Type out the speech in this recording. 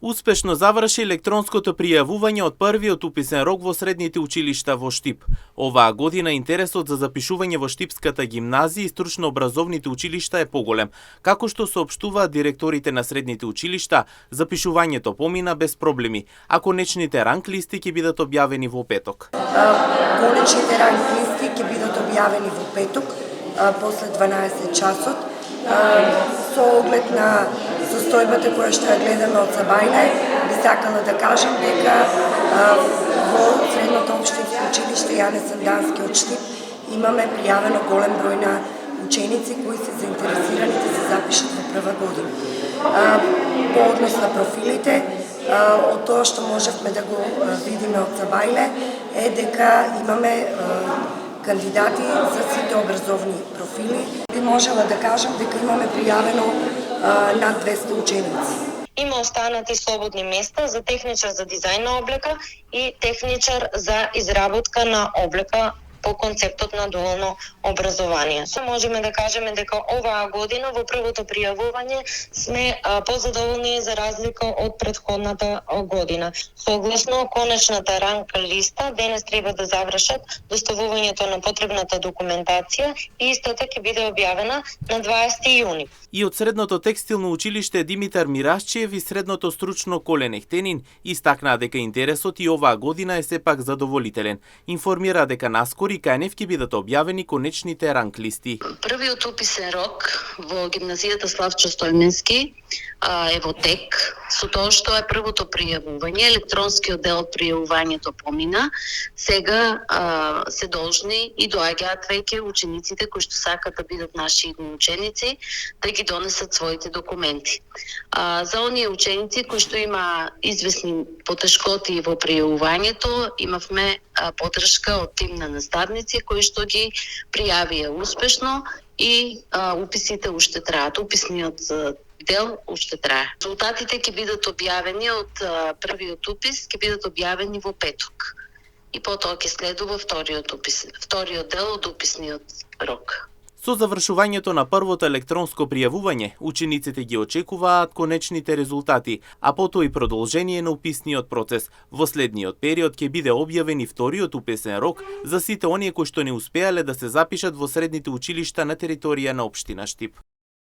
Успешно заврши електронското пријавување од првиот уписен рок во средните училишта во Штип. Оваа година интересот за запишување во Штипската гимназија и стручно образовните училишта е поголем. Како што соопштуваат директорите на средните училишта, запишувањето помина без проблеми, а конечните ранг листи ќе бидат објавени во петок. Конечните ранг листи ќе бидат објавени во петок после 12 часот. Со оглед на состојбата која што ја гледаме од Сабајле, би сакала да кажам дека во средното општинско училиште Јане Сандански од Штип имаме пријавено голем број на ученици кои се заинтересирани да се запишат во прва година. По однос на профилите, од тоа што можевме да го видиме од Сабајле е дека имаме кандидати за сите образовни профили. Би можела да кажам дека имаме пријавено над 200 ученици. Има останати слободни места за техничар за дизајн на облека и техничар за изработка на облека по концептот на дуално образование. Можеме да кажеме дека оваа година во првото пријавување сме позадоволни за разлика од претходната година. Согласно конечната ранг листа, денес треба да завршат доставувањето на потребната документација и истата ќе биде објавена на 20 јуни. И од средното текстилно училиште Димитар Мирашчиев и средното стручно Колен Ехтенин истакнаа дека интересот и оваа година е сепак задоволителен. Информира дека наскоро кај нив ќе бидат објавени конечните ранг листи. Првиот уписен рок во гимназијата Славчо Стојменски е во тек, со тоа што е првото пријавување, електронскиот дел од пријавувањето помина. Сега се должни и доаѓаат веќе учениците кои што сакаат да бидат наши идни ученици да ги донесат своите документи. За оние ученици кои што има известни потешкоти во пријавувањето, имавме поддршка од тим на наставници кои што ги пријавија успешно и уписите уште траат. Уписниот дел уште трае. Резултатите ќе бидат објавени од првиот упис, ќе бидат објавени во петок. И потоа ќе следува вториот дел од уписниот рок. Со завршувањето на првото електронско пријавување, учениците ги очекуваат конечните резултати, а потоа и продолжение на уписниот процес. Во следниот период ќе биде објавен и вториот уписен рок за сите оние кои што не успеале да се запишат во средните училишта на територија на општина Штип.